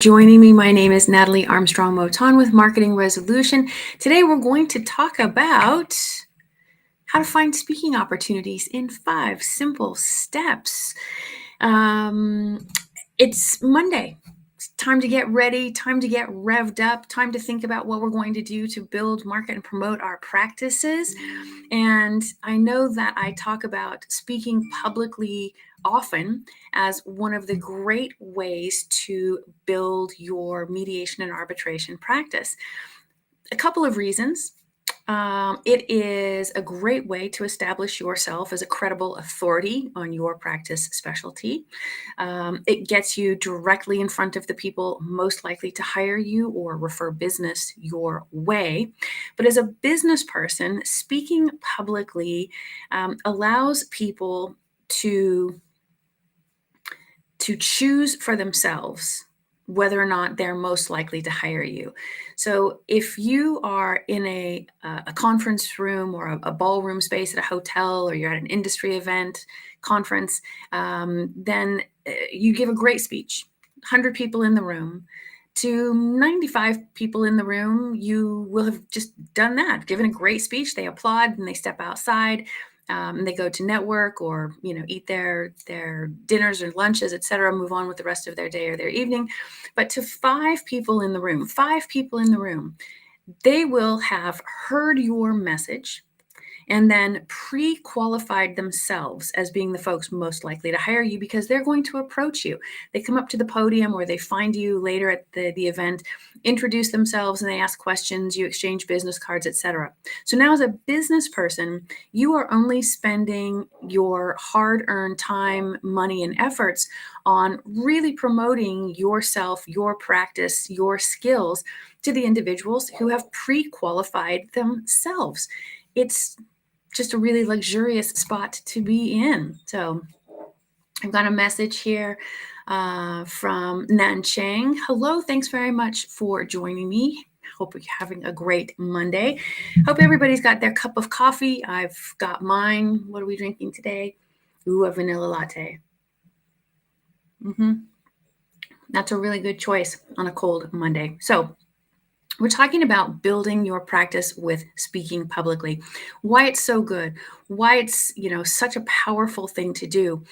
Joining me, my name is Natalie Armstrong-Motin with Marketing Resolution. Today we're going to talk about how to find speaking opportunities in 5 simple steps. It's Monday. It's time to get ready, time to get revved up, time to think about what we're going to do to build, market, and promote our practices. And I know that I talk about speaking publicly often as one of the great ways to build your mediation and arbitration practice. A couple of reasons. It is a great way to establish yourself as a credible authority on your practice specialty. It gets you directly in front of the people most likely to hire you or refer business your way. But as a business person, speaking publicly allows people to choose for themselves whether or not they're most likely to hire you. So if you are in a conference room or a ballroom space at a hotel, or you're at an industry event, conference, then you give a great speech, 100 people in the room. To 95 people in the room, you will have just done that, given a great speech. They applaud and they step outside. They go to network or eat their dinners or lunches, etc. Move on with the rest of their day or their evening. But to 5 people in the room, they will have heard your message and then pre-qualified themselves as being the folks most likely to hire you, because they're going to approach you. They come up to the podium or they find you later at the event, introduce themselves, and they ask questions, you exchange business cards, etc. So now as a business person, you are only spending your hard-earned time, money, and efforts on really promoting yourself, your practice, your skills to the individuals who have pre-qualified themselves. It's just a really luxurious spot to be in. So I've got a message here from Nan Chang. Hello, thanks very much for joining me. Hope you're having a great Monday. Hope everybody's got their cup of coffee. I've got mine. What are we drinking today? Ooh, a vanilla latte. That's a really good choice on a cold Monday. So we're talking about building your practice with speaking publicly, why it's so good, why it's such a powerful thing to do.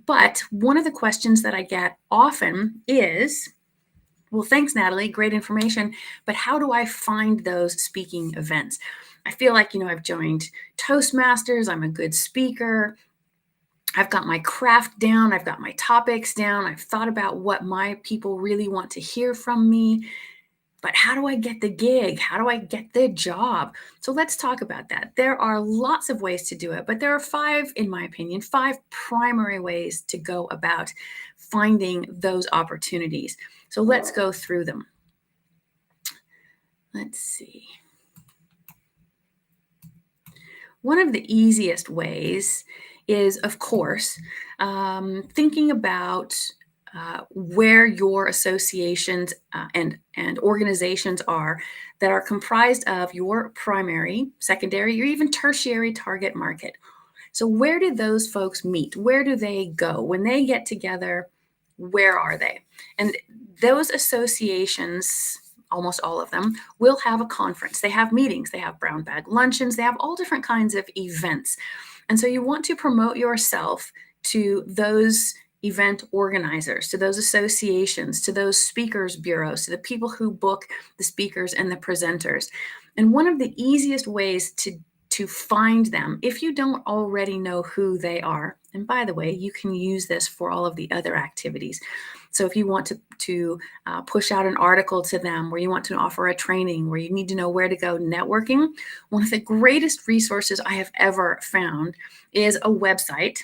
But one of the questions that I get often is, well, thanks, Natalie, great information, but how do I find those speaking events? I feel like, I've joined Toastmasters, I'm a good speaker, I've got my craft down, I've got my topics down, I've thought about what my people really want to hear from me. But how do I get the gig? How do I get the job? So let's talk about that. There are lots of ways to do it, but there are 5, in my opinion, 5 primary ways to go about finding those opportunities. So let's go through them. Let's see. One of the easiest ways is, of course, thinking about where your associations and organizations are that are comprised of your primary, secondary, or even tertiary target market. So where do those folks meet? Where do they go? When they get together, where are they? And those associations, almost all of them, will have a conference. They have meetings, they have brown bag luncheons, they have all different kinds of events. And so you want to promote yourself to those event organizers, to those associations, to those speakers bureaus, to the people who book the speakers and the presenters. And one of the easiest ways to find them, if you don't already know who they are, and by the way, you can use this for all of the other activities. So if you want to push out an article to them, where you want to offer a training, where you need to know where to go networking, one of the greatest resources I have ever found is a website,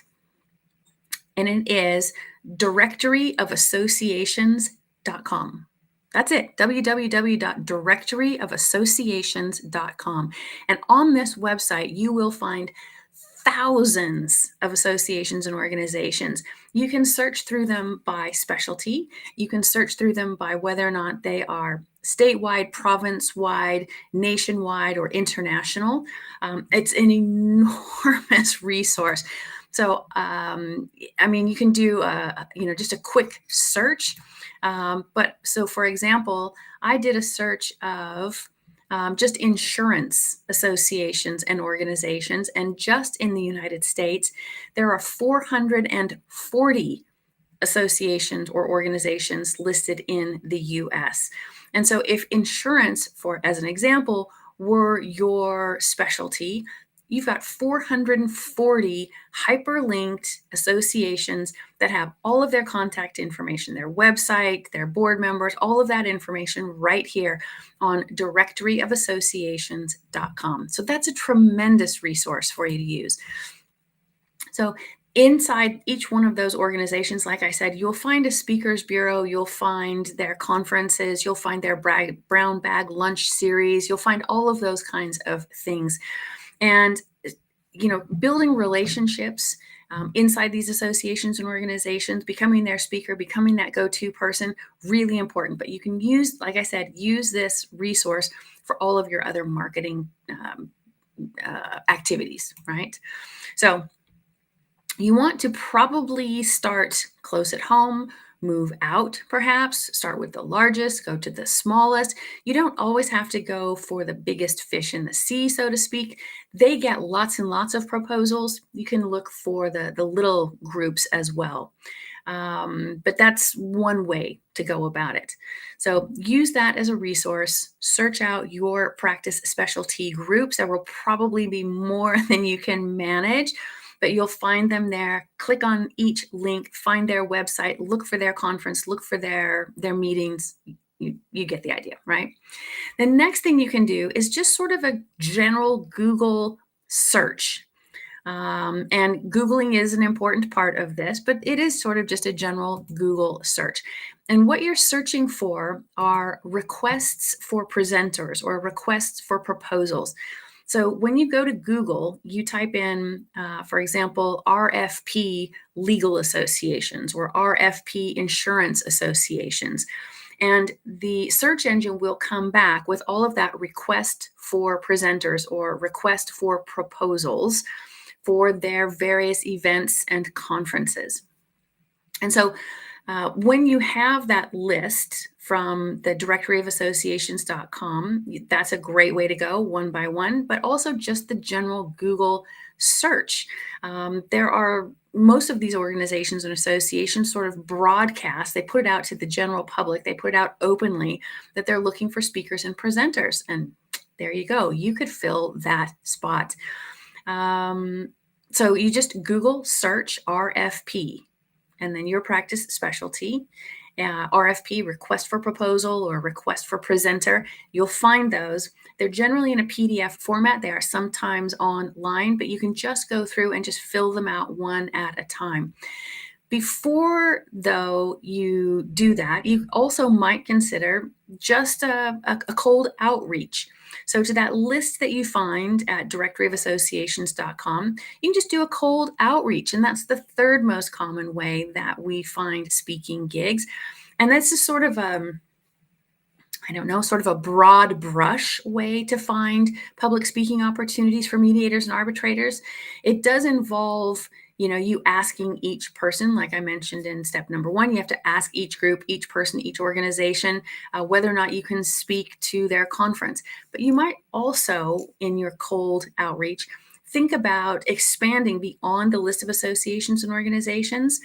and it is directoryofassociations.com. That's it, www.directoryofassociations.com. And on this website, you will find thousands of associations and organizations. You can search through them by specialty. You can search through them by whether or not they are statewide, province-wide, nationwide, or international. It's an enormous resource. So, you can do, just a quick search. But so, for example, I did a search of just insurance associations and organizations, and just in the United States, there are 440 associations or organizations listed in the US. And so if insurance, for as an example, were your specialty, you've got 440 hyperlinked associations that have all of their contact information, their website, their board members, all of that information right here on directoryofassociations.com. So that's a tremendous resource for you to use. So inside each one of those organizations, like I said, you'll find a speakers bureau, you'll find their conferences, you'll find their brown bag lunch series, you'll find all of those kinds of things. And, building relationships inside these associations and organizations, becoming their speaker, becoming that go-to person, really important. But you can use, like I said, use this resource for all of your other marketing activities, right? So you want to probably start close at home, move out perhaps, start with the largest, go to the smallest. You don't always have to go for the biggest fish in the sea, so to speak. They get lots and lots of proposals. You can look for the little groups as well. But that's one way to go about it. So use that as a resource. Search out your practice specialty groups. There will probably be more than you can manage, but you'll find them there. Click on each link, find their website, look for their conference, look for their meetings. You get the idea, right? The next thing you can do is just sort of a general Google search. And Googling is an important part of this, but it is sort of just a general Google search. And what you're searching for are requests for presenters or requests for proposals. So when you go to Google, you type in, for example, RFP legal associations or RFP insurance associations. And the search engine will come back with all of that request for presenters or request for proposals for their various events and conferences. And so when you have that list from the directoryofassociations.com, that's a great way to go one by one, but also just the general Google search. There are most of these organizations and associations sort of broadcast, they put it out to the general public, they put it out openly that they're looking for speakers and presenters. And there you go, you could fill that spot. So you just Google search RFP and then your practice specialty, RFP, request for proposal or request for presenter. You'll find those. They're generally in a PDF format. They are sometimes online, but you can just go through and just fill them out one at a time. Before, though, you do that, you also might consider just a cold outreach. So to that list that you find at directoryofassociations.com, you can just do a cold outreach. And that's the third most common way that we find speaking gigs. And this is sort of sort of a broad brush way to find public speaking opportunities for mediators and arbitrators. It does involve you asking each person, like I mentioned in step number 1, you have to ask each group, each person, each organization, whether or not you can speak to their conference. But you might also, in your cold outreach, think about expanding beyond the list of associations and organizations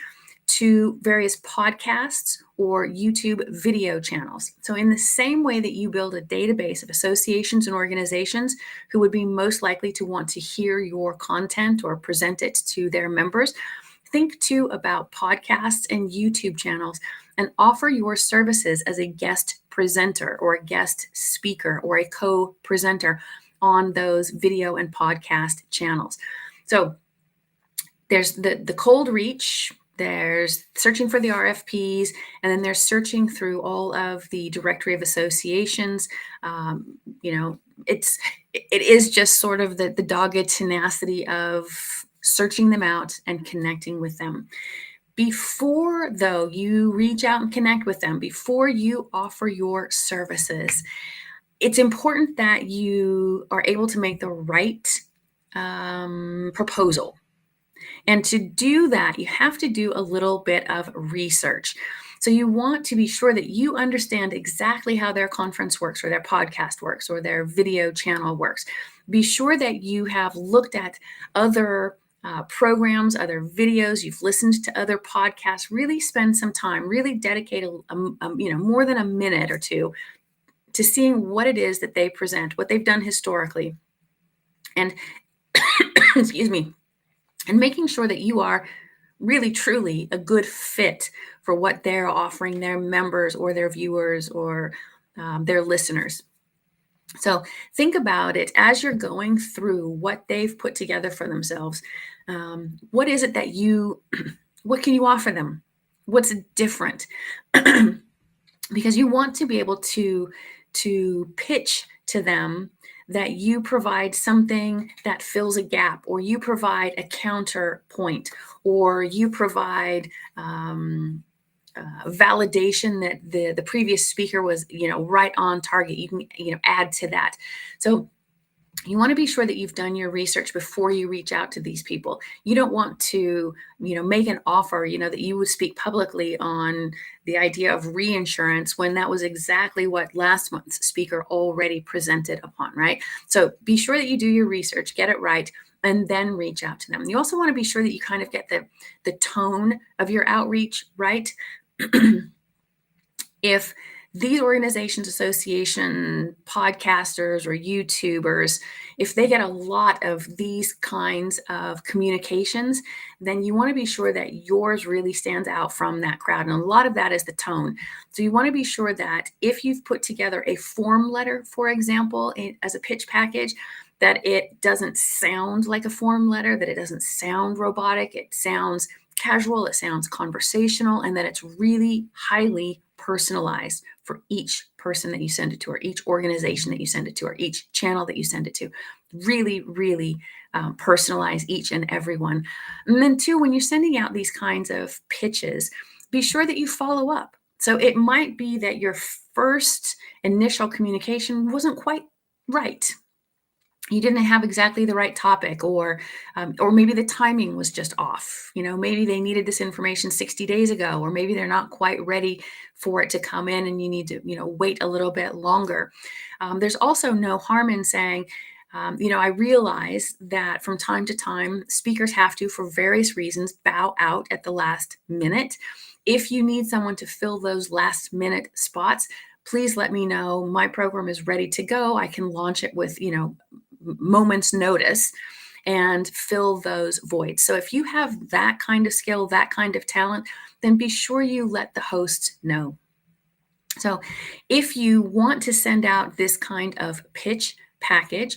to various podcasts or YouTube video channels. So in the same way that you build a database of associations and organizations who would be most likely to want to hear your content or present it to their members, think too about podcasts and YouTube channels and offer your services as a guest presenter or a guest speaker or a co-presenter on those video and podcast channels. So there's the cold reach, there's searching for the RFPs, and then there's searching through all of the directory of associations. It is just sort of the dogged tenacity of searching them out and connecting with them. Before, though, you reach out and connect with them, before you offer your services, it's important that you are able to make the right proposal. And to do that, you have to do a little bit of research. So you want to be sure that you understand exactly how their conference works, or their podcast works, or their video channel works. Be sure that you have looked at other programs, other videos, you've listened to other podcasts. Really spend some time, really dedicate more than a minute or two to seeing what it is that they present, what they've done historically, and excuse me, and making sure that you are really truly a good fit for what they're offering their members or their viewers or their listeners. So think about it as you're going through what they've put together for themselves. What is it that what can you offer them? What's different? Because you want to be able to pitch to them that you provide something that fills a gap, or you provide a counterpoint, or you provide validation that the previous speaker was right on target. You can add to that. So you want to be sure that you've done your research before you reach out to these people. You don't want to, make an offer, that you would speak publicly on the idea of reinsurance when that was exactly what last month's speaker already presented upon, right? So be sure that you do your research, get it right, and then reach out to them. You also want to be sure that you kind of get the tone of your outreach right. If these organizations, association, podcasters, or YouTubers, if they get a lot of these kinds of communications, then you want to be sure that yours really stands out from that crowd. And a lot of that is the tone. So you want to be sure that if you've put together a form letter, for example, as a pitch package, that it doesn't sound like a form letter, that it doesn't sound robotic, it sounds casual, it sounds conversational, and that it's really highly personalized for each person that you send it to, or each organization that you send it to, or each channel that you send it to. Really, really personalize each and every one. And then two, when you're sending out these kinds of pitches, be sure that you follow up. So it might be that your first initial communication wasn't quite right. You didn't have exactly the right topic, or maybe the timing was just off. Maybe they needed this information 60 days ago, or maybe they're not quite ready for it to come in and you need to, wait a little bit longer. There's also no harm in saying, I realize that from time to time, speakers have to, for various reasons, bow out at the last minute. If you need someone to fill those last minute spots, please let me know. My program is ready to go. I can launch it with, moments notice and fill those voids. So if you have that kind of skill, that kind of talent, then be sure you let the host know. So if you want to send out this kind of pitch package,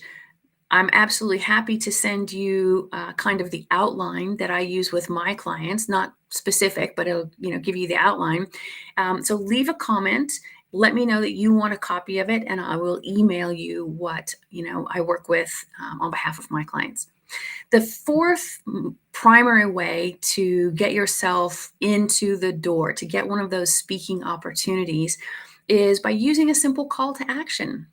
I'm absolutely happy to send you kind of the outline that I use with my clients, not specific, but it'll give you the outline. So leave a comment. Let me know that you want a copy of it, and I will email you what I work with on behalf of my clients. The fourth primary way to get yourself into the door, to get one of those speaking opportunities, is by using a simple call to action.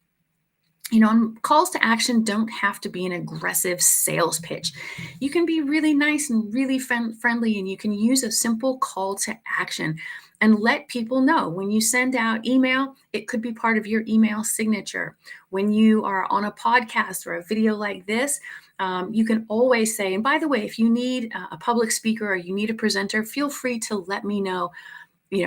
Calls to action don't have to be an aggressive sales pitch. You can be really nice and really friendly, and you can use a simple call to action and let people know. When you send out email, it could be part of your email signature. When you are on a podcast or a video like this, you can always say, and by the way, if you need a public speaker or you need a presenter, feel free to let me know.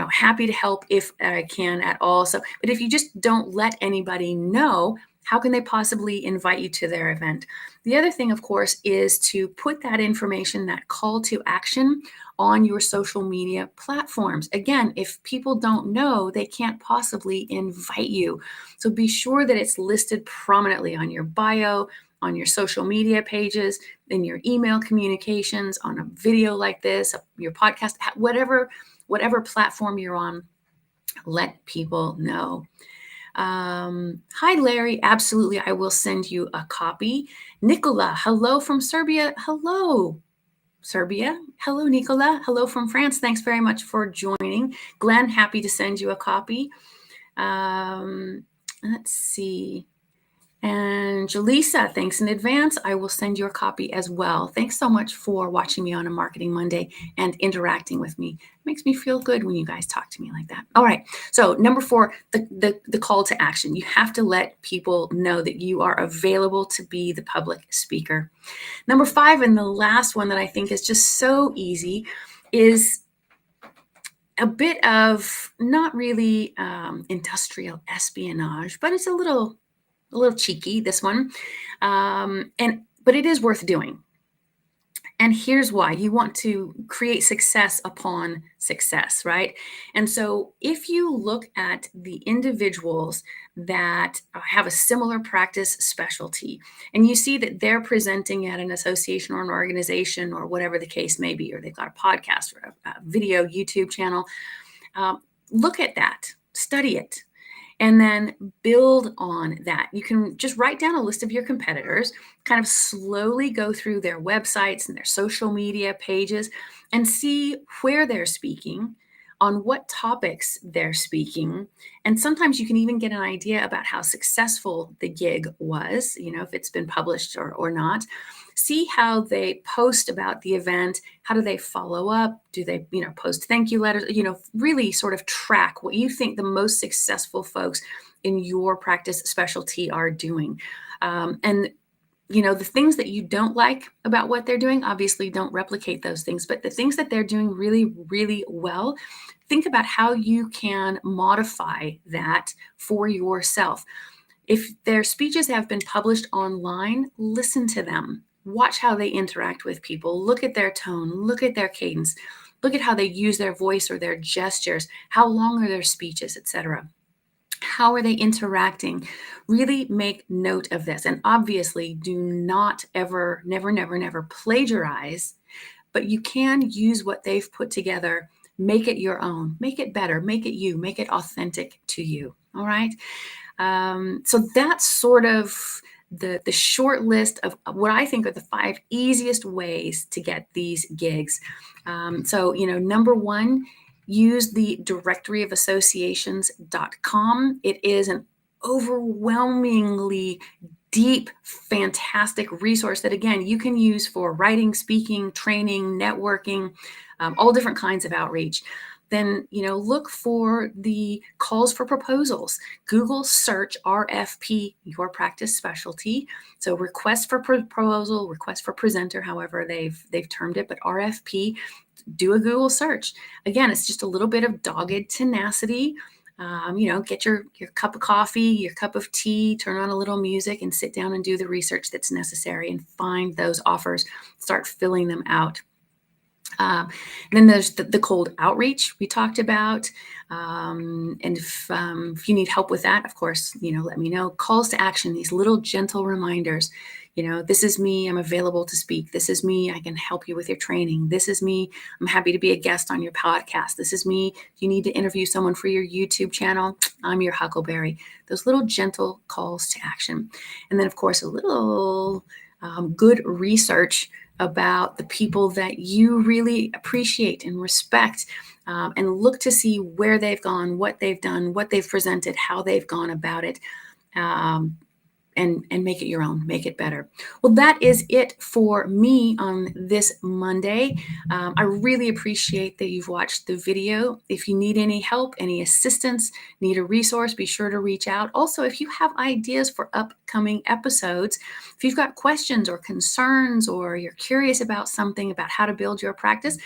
Happy to help if I can at all. But if you just don't let anybody know, how can they possibly invite you to their event? The other thing, of course, is to put that information, that call to action, on your social media platforms. Again, if people don't know, they can't possibly invite you. So be sure that it's listed prominently on your bio, on your social media pages, in your email communications, on a video like this, your podcast, whatever platform you're on, let people know. Hi, Larry. Absolutely. I will send you a copy. Nicola, hello from Serbia. Hello, Serbia. Hello, Nicola. Hello from France. Thanks very much for joining. Glenn, happy to send you a copy. Let's see. And Jaleesa, thanks in advance. I will send your copy as well. Thanks so much for watching me on a Marketing Monday and interacting with me. It makes me feel good when you guys talk to me like that. All right. So number 4, the call to action. You have to let people know that you are available to be the public speaker. Number 5, and the last one that I think is just so easy, is a bit of not really industrial espionage, but it's a little cheeky, this one. But it is worth doing. And here's why. You want to create success upon success, right? And so if you look at the individuals that have a similar practice specialty, and you see that they're presenting at an association or an organization or whatever the case may be, or they've got a podcast or a video YouTube channel, look at that, study it, and then build on that. You can just write down a list of your competitors, kind of slowly go through their websites and their social media pages and see where they're speaking, on what topics they're speaking. And sometimes you can even get an idea about how successful the gig was, if it's been published or not. See how they post about the event. How do they follow up? Do they, post thank you letters? Really sort of track what you think the most successful folks in your practice specialty are doing. And the things that you don't like about what they're doing, obviously don't replicate those things, but the things that they're doing really, really well, think about how you can modify that for yourself. If their speeches have been published online, listen to them. Watch how they interact with people. Look at their tone. Look at their cadence. Look at how they use their voice or their gestures. How long are their speeches, etc. How are they interacting? Really make note of this. And obviously, do not ever, never plagiarize, but you can use what they've put together, make it your own, make it better, make it you, make it authentic to you. All right. So that's sort of the short list of what I think are the 5 easiest ways to get these gigs. So, number 1, use the directory of associations.com. It is an overwhelmingly deep, fantastic resource that, again, you can use for writing, speaking, training, networking, all different kinds of outreach. Then, look for the calls for proposals. Google search RFP, your practice specialty. So request for proposal, request for presenter, however they've termed it, but RFP, do a Google search. Again, it's just a little bit of dogged tenacity. Get your cup of coffee, your cup of tea, turn on a little music and sit down and do the research that's necessary and find those offers, start filling them out. Then there's the cold outreach we talked about. And if you need help with that, of course, let me know. Calls to action, these little gentle reminders. This is me, I'm available to speak. This is me, I can help you with your training. This is me, I'm happy to be a guest on your podcast. This is me, you need to interview someone for your YouTube channel, I'm your huckleberry. Those little gentle calls to action. And then, of course, a little good research about the people that you really appreciate and respect, and look to see where they've gone, what they've done, what they've presented, how they've gone about it, and make it your own, make it better. Well, that is it for me on this Monday. I really appreciate that you've watched the video. If you need any help, any assistance, need a resource, be sure to reach out. Also, if you have ideas for upcoming episodes, if you've got questions or concerns, or you're curious about something about how to build your practice,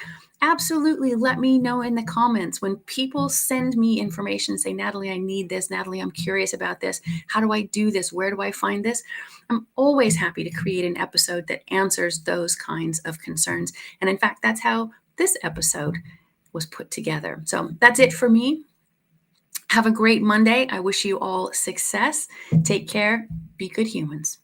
absolutely let me know in the comments. When people send me information, say, Natalie, I need this. Natalie, I'm curious about this. How do I do this? Where do I find this? I'm always happy to create an episode that answers those kinds of concerns. And in fact, that's how this episode was put together. So that's it for me. Have a great Monday. I wish you all success. Take care. Be good humans.